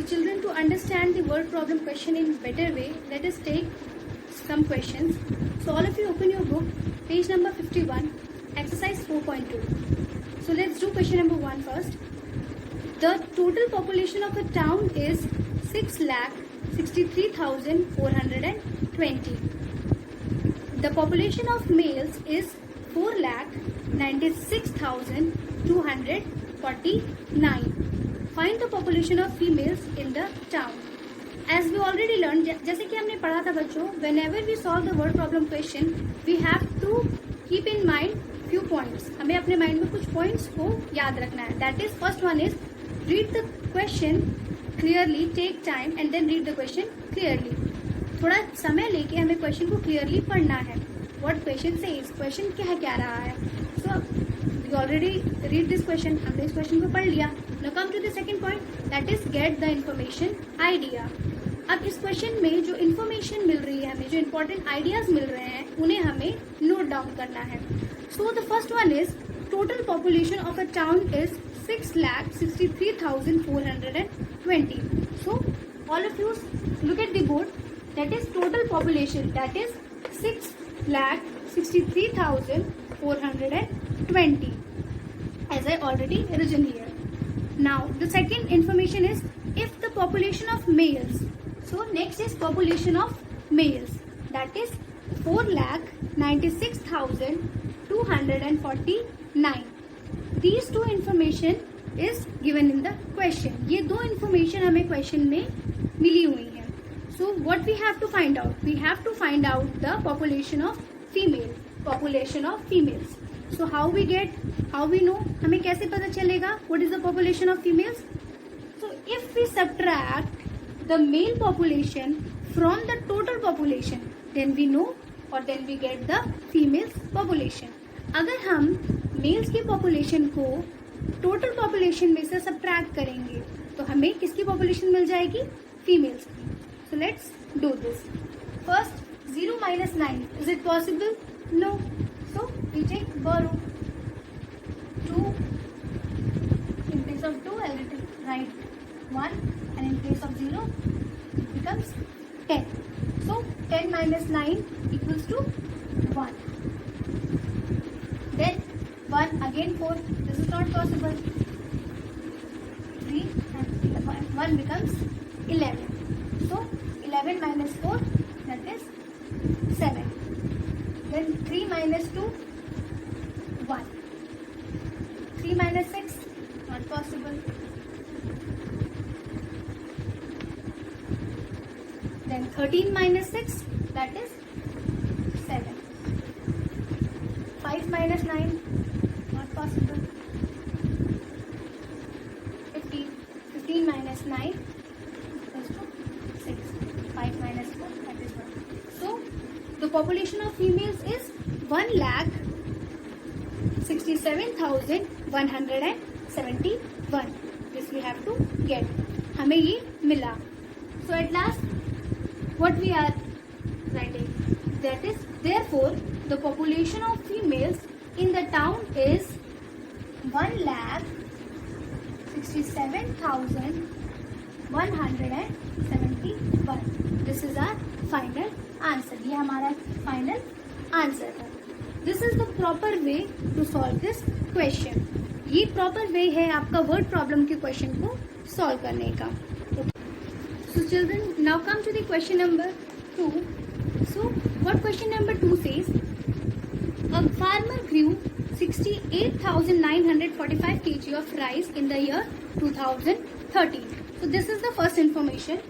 So children, to understand the word problem question in better way, let us take some questions. So all of you open your book, page number 51, exercise 4.2. So let's do question number 1 first. The total population of a town is 6,63,420. The population of males is 4,96,249. Find the population of females in the town. As we already learned, जैसे कि हमने पढ़ा था बच्चों, whenever we solve the word problem question, we have to keep in mind few points. हमें अपने mind में कुछ points को याद रखना है. That is, first one is read the question clearly, take time and then read the question clearly. थोड़ा समय लेके हमें क्वेश्चन को क्लियरली पढ़ना है. What question says, क्वेश्चन क्या रहा है. So we already read this question, हमने इस क्वेश्चन को पढ़ लिया. Now come to the second point, that is get the information idea. अब इस क्वेश्चन में जो इन्फॉर्मेशन मिल रही है हमें, जो इम्पोर्टेंट आइडियाज मिल रहे हैं, उन्हें हमें नोट डाउन करना है. So the first one is total population of a town is 6,63,420. So all of you look at the board. That is total population. That is 6,63,420. As I already written here. Now the second information is if the population of males. So next is population of males. That is 4,96,249. These two information is given in the question. ये दो information हमें question में मिली हुई है. So what we have to find out? We have to find out the population of female. Population of females. So how we know? हमें कैसे पता चलेगा? What is the population of females? So if we subtract the male population from the total population, then we know or then we get the females population. अगर हम males की population को total population में से subtract करेंगे तो हमें किसकी population मिल जाएगी? Females की. So let's do this. First 0 minus 9. Is it possible? No. So we take borrow. 2. In place of 2 I'll write 1 and in place of 0 it becomes 10. So 10 minus 9 equals to 1. Then 1 again 4. This is not possible. 3 and 1 becomes 11. So 11 minus 4, that is 7. Then 3 minus 2, 1. 3 minus 6, not possible. Then 13 minus 6, that is 7. 5 minus 9, not possible. 15. 15 minus 9 equals to 6. 5 minus 4, that is 1. So the population of females is 1,67,171. This we have to get. हमें ये मिला. So at last what we are writing, that is therefore the population of females in the town is 1,67,171. This is our final answer. ये हमारा final answer है. This is the proper way to solve this question. ये proper way है आपका word problem के question को solve करने का. So children, now come to the question number 2. So what question number 2 says? A farmer grew 68,945 kg of rice in the year 2013. So this is the first information.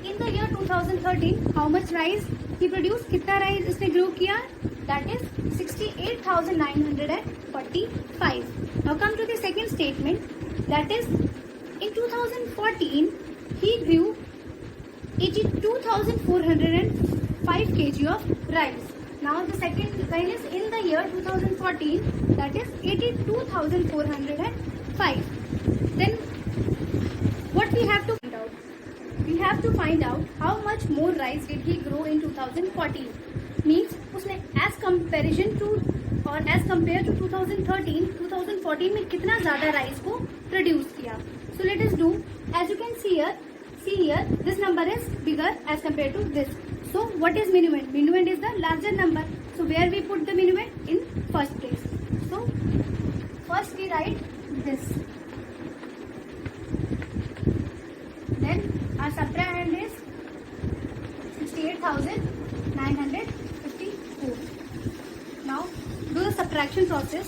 In the year 2013, how much rice he produced? कितना rice इसने grow किया? That is 68,945. Now come to the second statement. That is in 2014, he grew 82,405 kg of rice. Now the second line is in the year 2014, that is 82,405. Then what we have to find out? We have to find out how much more rice did he grow in 2014. Means उसने as comparison to और as compared to 2013, 2014 में कितना ज़्यादा rice को produce किया. So let us do. As you can see here, see here, this number is bigger as compared to this. So what is minuend? Minuend is the larger number. So where we put the minuend? In first place. So first we write this. Then our subtrahend is 68,954. Now do the subtraction process.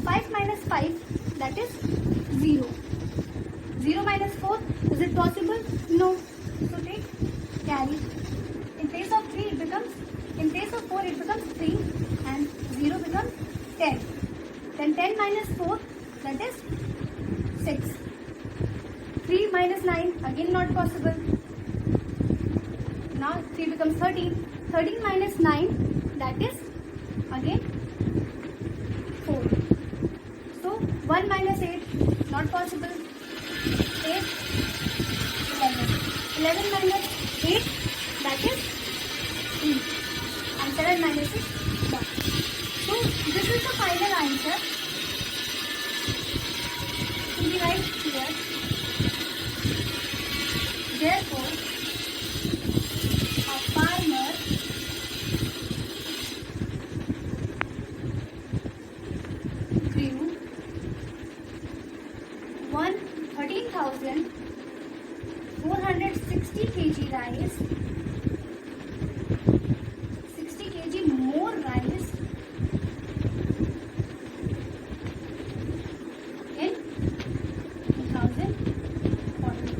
5 minus 5, that is 0. 0 minus 4, is it possible? No. So take carry. In place of 3 it becomes, in place of 4 it becomes 3 and 0 becomes 10. Then 10 minus 4, that is 6. 3 minus 9, again not possible. Now 3 becomes 13. 13 minus 9, that is again 4. So 1 minus 8, not possible. 8, 11. 11 minus 8, that is 3. And 7 minus 6, 1. So this is the final answer. To be right here. Therefore, a farmer grew 13,460 kg rice, 60 kg more rice in 2014.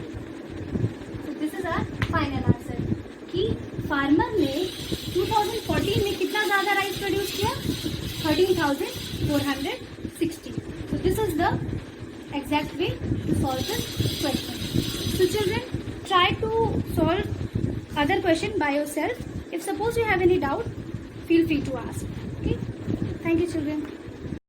So this is our final answer कि farmer ने 2014 में कितना ज्यादा rice produce किया? 13,460. So this is the exact way to solve this question. So children, try to solve other question by yourself. If suppose you have any doubt, feel free to ask. Okay. Thank you, children.